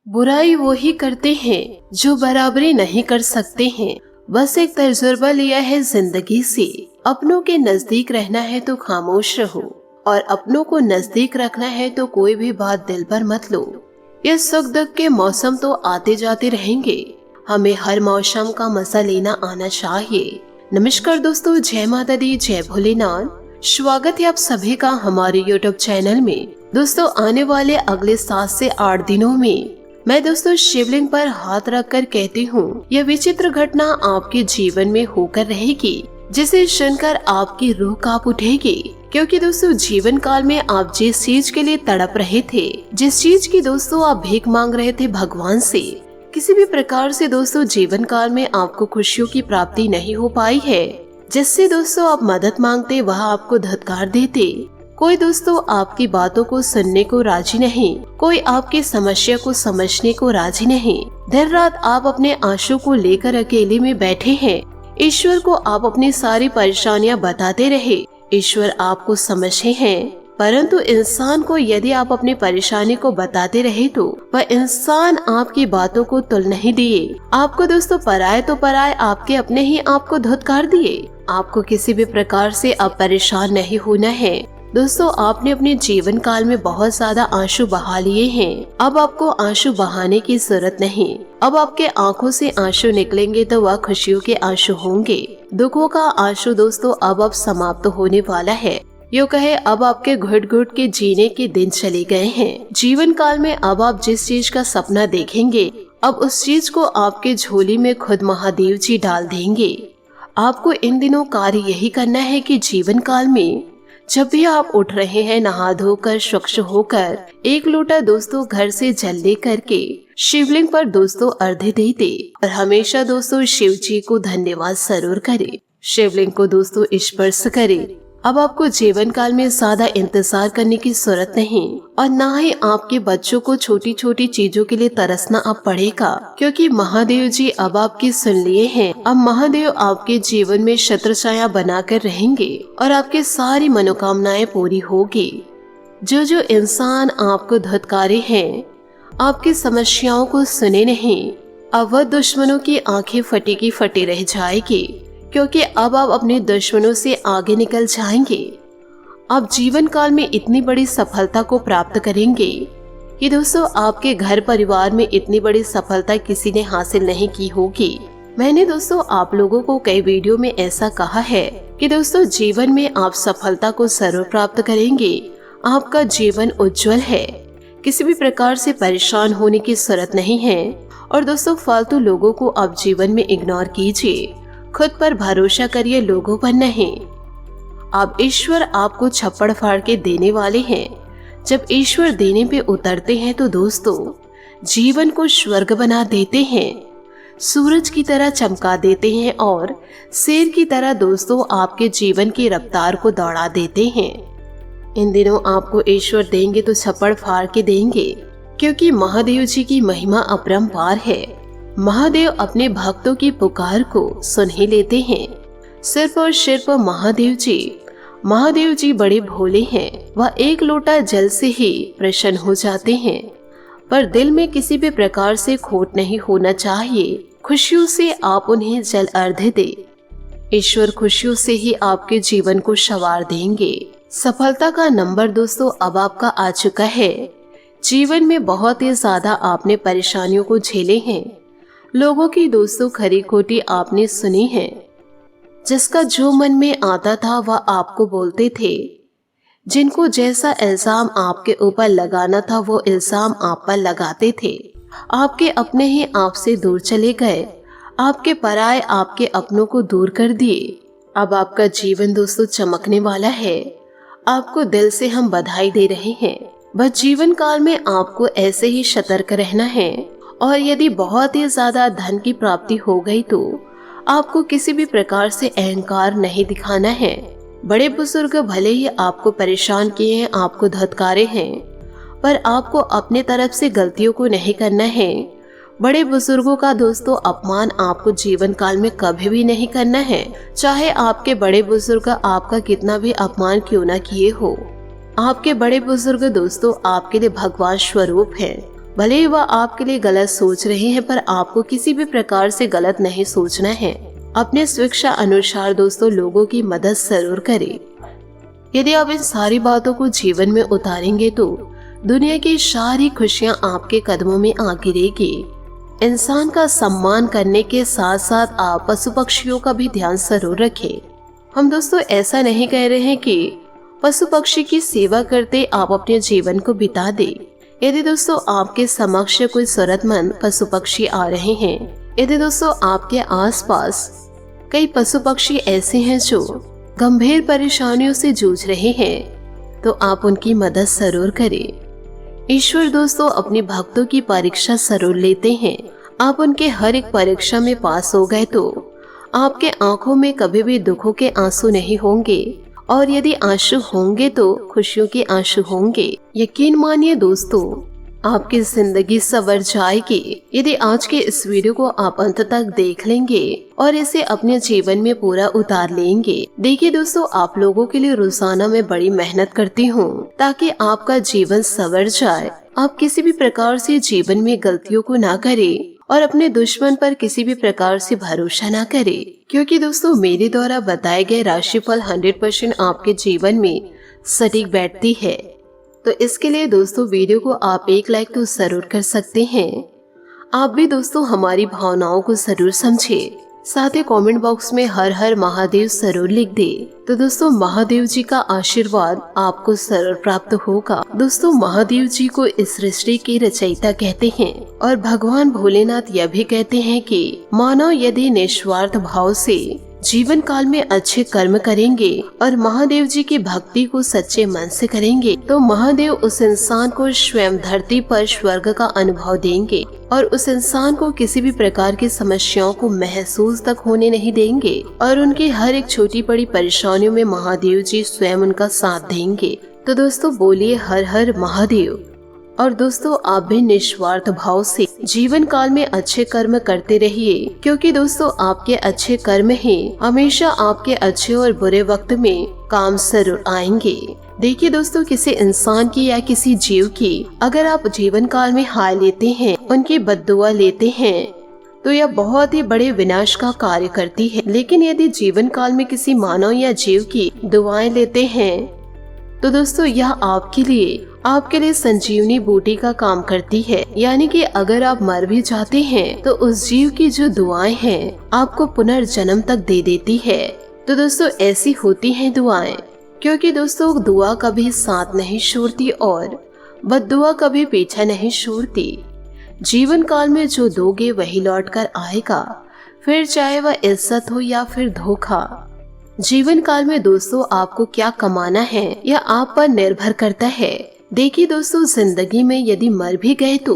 बुराई वो ही करते हैं जो बराबरी नहीं कर सकते हैं। बस एक तजुर्बा लिया है जिंदगी से, अपनों के नजदीक रहना है तो खामोश रहो और अपनों को नजदीक रखना है तो कोई भी बात दिल पर मत लो। ये सुख दुख के मौसम तो आते जाते रहेंगे, हमें हर मौसम का मजा लेना आना चाहिए। नमस्कार दोस्तों, जय माता दी, जय भोलेनाथ। स्वागत है आप सभी का हमारे YouTube चैनल में। दोस्तों, आने वाले अगले 7 से 8 दिनों में मैं दोस्तों शिवलिंग पर हाथ रखकर कहती हूँ, यह विचित्र घटना आपके जीवन में होकर रहेगी, जिसे सुनकर आपकी रूह कांप उठेगी। क्योंकि दोस्तों जीवन काल में आप जिस चीज के लिए तड़प रहे थे, जिस चीज की दोस्तों आप भीख मांग रहे थे भगवान से, किसी भी प्रकार से दोस्तों जीवन काल में आपको खुशियों की प्राप्ति नहीं हो पाई है, जिससे दोस्तों आप मदद मांगते वह आपको धत्कार देते। कोई दोस्तों आपकी बातों को सुनने को राजी नहीं, कोई आपकी समस्या को समझने को राजी नहीं। देर रात आप अपने आंसू को लेकर अकेले में बैठे हैं। ईश्वर को आप अपनी सारी परेशानियां बताते रहे, ईश्वर आपको समझे हैं, परंतु इंसान को यदि आप अपनी परेशानी को बताते रहे तो वह इंसान आपकी बातों को तुल नहीं दिए। आपको दोस्तों पराये तो पराये, आपके अपने ही आपको धुतकार दिए। आपको किसी भी प्रकार से अब परेशान नहीं होना है। दोस्तों, आपने अपने जीवन काल में बहुत ज्यादा आंसू बहा लिए हैं, अब आपको आंसू बहाने की जरूरत नहीं। अब आपके आंखों से आंसू निकलेंगे तो वह खुशियों के आंसू होंगे। दुखों का आंसू दोस्तों अब समाप्त होने वाला है। यूँ कहे अब आपके घुट घुट के जीने के दिन चले गए हैं। जीवन काल में अब आप जिस चीज का सपना देखेंगे, अब उस चीज को आपके झोली में खुद महादेव जी डाल देंगे। आपको इन दिनों कार्य यही करना है कि जीवन काल में जब भी आप उठ रहे हैं, नहा धोकर स्वच्छ होकर एक लोटा दोस्तों घर से जल ले करके शिवलिंग पर दोस्तों अर्घ्य देते और हमेशा दोस्तों शिव जी को धन्यवाद जरूर करे, शिवलिंग को दोस्तों स्पर्श करे। अब आपको जीवन काल में ज्यादा इंतजार करने की जरूरत नहीं और ना ही आपके बच्चों को छोटी छोटी चीजों के लिए तरसना अब पड़ेगा, क्योंकि महादेव जी अब आपकी सुन लिए हैं। अब महादेव आपके जीवन में छत्र छाया बनाकर रहेंगे और आपकी सारी मनोकामनाएं पूरी होगी। जो इंसान आपको धुतकारे हैं, आपकी समस्याओं को सुने नहीं, अब वह दुश्मनों की आंखें फटी की फटी रह जाएगी, क्योंकि अब आप अपने दुश्मनों से आगे निकल जाएंगे। आप जीवन काल में इतनी बड़ी सफलता को प्राप्त करेंगे कि दोस्तों आपके घर परिवार में इतनी बड़ी सफलता किसी ने हासिल नहीं की होगी। मैंने दोस्तों आप लोगों को कई वीडियो में ऐसा कहा है कि दोस्तों जीवन में आप सफलता को जरूर प्राप्त करेंगे। आपका जीवन उज्जवल है, किसी भी प्रकार से परेशान होने की जरूरत नहीं है। और दोस्तों फालतू लोगों को आप जीवन में इग्नोर कीजिए, खुद पर भरोसा करिए, लोगों पर नहीं। अब ईश्वर आपको छप्पड़ फाड़ के देने वाले हैं। जब ईश्वर देने पे उतरते हैं तो दोस्तों जीवन को स्वर्ग बना देते हैं, सूरज की तरह चमका देते हैं और शेर की तरह दोस्तों आपके जीवन की रफ्तार को दौड़ा देते हैं। इन दिनों आपको ईश्वर देंगे तो छप्पड़ फाड़ के देंगे, क्योंकि महादेव जी की महिमा अपरंपार है। महादेव अपने भक्तों की पुकार को सुन ही लेते हैं। सिर्फ और सिर्फ महादेव जी बड़े भोले हैं, वह एक लोटा जल से ही प्रसन्न हो जाते हैं। पर दिल में किसी भी प्रकार से खोट नहीं होना चाहिए, खुशियों से आप उन्हें जल अर्घ्य दे। ईश्वर खुशियों से ही आपके जीवन को संवार देंगे। सफलता का नंबर दोस्तों अब आपका आ चुका है। जीवन में बहुत ही ज्यादा आपने परेशानियों को झेले हैं, लोगों की दोस्तों खरी खोटी आपने सुनी है। जिसका जो मन में आता था वह आपको बोलते थे, जिनको जैसा इल्जाम आपके ऊपर लगाना था वो इल्जाम आप पर लगाते थे। आपके अपने ही आपसे दूर चले गए, आपके पराये आपके अपनों को दूर कर दिए। अब आपका जीवन दोस्तों चमकने वाला है। आपको दिल से हम बधाई दे रहे हैं। बस जीवन काल में आपको ऐसे ही सतर्क रहना है और यदि बहुत ही ज्यादा धन की प्राप्ति हो गई तो आपको किसी भी प्रकार से अहंकार नहीं दिखाना है। बड़े बुजुर्ग भले ही आपको परेशान किए हैं, आपको धत्कारे हैं, पर आपको अपने तरफ से गलतियों को नहीं करना है। बड़े बुजुर्गों का दोस्तों अपमान आपको जीवन काल में कभी भी नहीं करना है, चाहे आपके बड़े बुजुर्ग आपका कितना भी अपमान क्यों न किए हो। आपके बड़े बुजुर्ग दोस्तों आपके लिए भगवान स्वरूप हैं। भले ही वह आपके लिए गलत सोच रहे हैं, पर आपको किसी भी प्रकार से गलत नहीं सोचना है। अपने स्वेच्छा अनुसार दोस्तों लोगों की मदद जरूर करें। यदि आप इन सारी बातों को जीवन में उतारेंगे तो दुनिया की सारी खुशियां आपके कदमों में आ गिरेगी। इंसान का सम्मान करने के साथ साथ आप पशु पक्षियों का भी ध्यान जरूर रखें। हम दोस्तों ऐसा नहीं कह रहे हैं कि पशु पक्षी की सेवा करते आप अपने जीवन को बिता दें। यदि दोस्तों आपके समक्ष कोई जरूरतमंद पशु पक्षी आ रहे हैं, यदि दोस्तों आपके आसपास कई पशु पक्षी ऐसे हैं जो गंभीर परेशानियों से जूझ रहे हैं, तो आप उनकी मदद जरूर करें। ईश्वर दोस्तों अपने भक्तों की परीक्षा जरूर लेते हैं। आप उनके हर एक परीक्षा में पास हो गए तो आपके आंखों में कभी भी दुखों के आंसू नहीं होंगे, और यदि आंसू होंगे तो खुशियों के आंसू होंगे। यकीन मानिए दोस्तों, आपकी जिंदगी संवर जाएगी यदि आज के इस वीडियो को आप अंत तक देख लेंगे और इसे अपने जीवन में पूरा उतार लेंगे। देखिए दोस्तों, आप लोगों के लिए रोजाना मैं बड़ी मेहनत करती हूँ ताकि आपका जीवन संवर जाए। आप किसी भी प्रकार से जीवन में गलतियों को ना करें और अपने दुश्मन पर किसी भी प्रकार से भरोसा ना करें, क्योंकि दोस्तों मेरे द्वारा बताए गए राशिफल 100% आपके जीवन में सटीक बैठती है। तो इसके लिए दोस्तों वीडियो को आप एक लाइक तो जरूर कर सकते हैं। आप भी दोस्तों हमारी भावनाओं को जरूर समझे, साथ ही कमेंट बॉक्स में हर हर महादेव जरूर लिख दे। तो दोस्तों महादेव जी का आशीर्वाद आपको जरूर प्राप्त होगा। दोस्तों महादेव जी को इस सृष्टि के रचयिता कहते हैं और भगवान भोलेनाथ यह भी कहते हैं कि मानव यदि निस्वार्थ भाव से जीवन काल में अच्छे कर्म करेंगे और महादेव जी की भक्ति को सच्चे मन से करेंगे तो महादेव उस इंसान को स्वयं धरती पर स्वर्ग का अनुभव देंगे और उस इंसान को किसी भी प्रकार की समस्याओं को महसूस तक होने नहीं देंगे और उनकी हर एक छोटी बड़ी परेशानियों में महादेव जी स्वयं उनका साथ देंगे। तो दोस्तों बोलिए हर हर महादेव। और दोस्तों आप भी निस्वार्थ भाव से जीवन काल में अच्छे कर्म करते रहिए, क्योंकि दोस्तों आपके अच्छे कर्म ही हमेशा आपके अच्छे और बुरे वक्त में काम जरूर आएंगे। देखिए दोस्तों, किसी इंसान की या किसी जीव की अगर आप जीवन काल में हाय लेते हैं, उनकी बद्दुआ लेते हैं, तो यह बहुत ही बड़े विनाश का कार्य करती है। लेकिन यदि जीवन काल में किसी मानव या जीव की दुआएं लेते हैं तो दोस्तों यह आपके लिए संजीवनी बूटी का काम करती है। यानी कि अगर आप मर भी जाते हैं तो उस जीव की जो दुआएं हैं आपको पुनर्जन्म तक दे देती है। तो दोस्तों ऐसी होती हैं दुआएं, क्योंकि दोस्तों दुआ कभी साथ नहीं छोड़ती और बद्दुआ कभी पीछा नहीं छोड़ती। जीवन काल में जो दोगे वही लौट कर आएगा, फिर चाहे वह इज्जत हो या फिर धोखा। जीवन काल में दोस्तों आपको क्या कमाना है यह आप पर निर्भर करता है। देखिए दोस्तों, जिंदगी में यदि मर भी गए तो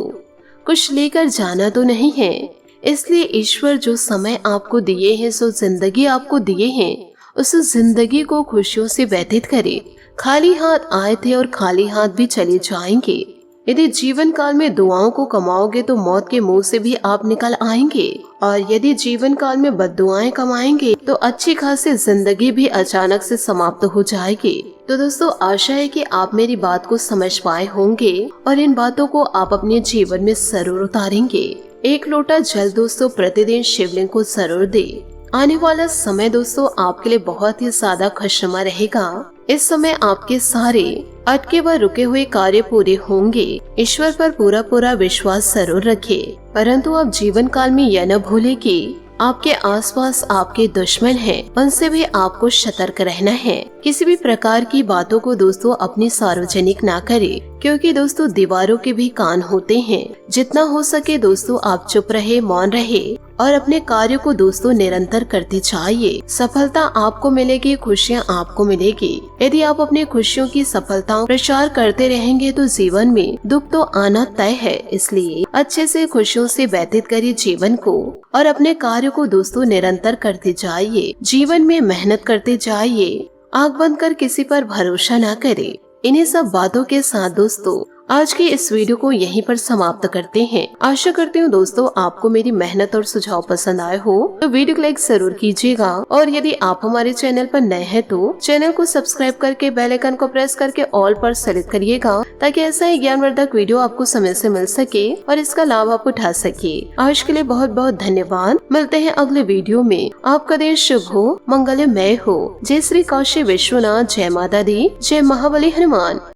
कुछ लेकर जाना तो नहीं है, इसलिए ईश्वर जो समय आपको दिए हैं, सो जिंदगी आपको दिए हैं, उस जिंदगी को खुशियों से व्यतीत करें। खाली हाथ आए थे और खाली हाथ भी चले जाएंगे। यदि जीवन काल में दुआओं को कमाओगे तो मौत के मुंह से भी आप निकल आएंगे, और यदि जीवन काल में बद्दुआएं कमाएंगे तो अच्छी खासी जिंदगी भी अचानक से समाप्त हो जाएगी। तो दोस्तों आशा है कि आप मेरी बात को समझ पाए होंगे और इन बातों को आप अपने जीवन में जरूर उतारेंगे। एक लोटा जल दोस्तों प्रतिदिन शिवलिंग को जरूर दे। आने वाला समय दोस्तों आपके लिए बहुत ही ज्यादा खुशनुमा रहेगा। इस समय आपके सारे अटके व रुके हुए कार्य पूरे होंगे। ईश्वर पर पूरा विश्वास जरूर रखें, परंतु आप जीवन काल में यह न भूले कि आपके आसपास आपके दुश्मन हैं, उनसे भी आपको सतर्क रहना है। किसी भी प्रकार की बातों को दोस्तों अपनी सार्वजनिक ना करें, क्योंकि दोस्तों दीवारों के भी कान होते हैं। जितना हो सके दोस्तों आप चुप रहे, मौन रहे और अपने कार्य को दोस्तों निरंतर करते जाइए। सफलता आपको मिलेगी, खुशियाँ आपको मिलेगी। यदि आप अपनी खुशियों की सफलताओं प्रचार करते रहेंगे तो जीवन में दुख तो आना तय है। इसलिए अच्छे से खुशियों से व्यतीत करिए जीवन को और अपने कार्य को दोस्तों निरंतर करते जाइए। जीवन में मेहनत करते जाइए, आंख बंद कर किसी पर भरोसा ना करें। इन्हीं सब बातों के साथ दोस्तों आज की इस वीडियो को यहीं पर समाप्त करते हैं। आशा करती हूँ दोस्तों आपको मेरी मेहनत और सुझाव पसंद आए हो, तो वीडियो को लाइक जरूर कीजिएगा। और यदि आप हमारे चैनल पर नए हैं तो चैनल को सब्सक्राइब करके बेल आइकन को प्रेस करके ऑल पर सेलेक्ट करिएगा, ताकि ऐसा ही ज्ञानवर्धक वीडियो आपको समय से मिल सके और इसका लाभ आप उठा सके। आज के लिए बहुत बहुत धन्यवाद। मिलते हैं अगले वीडियो में। आपका दिन शुभ हो, मंगलमय हो। जय श्री काशी विश्वनाथ, जय माता दी, जय महाबली हनुमान।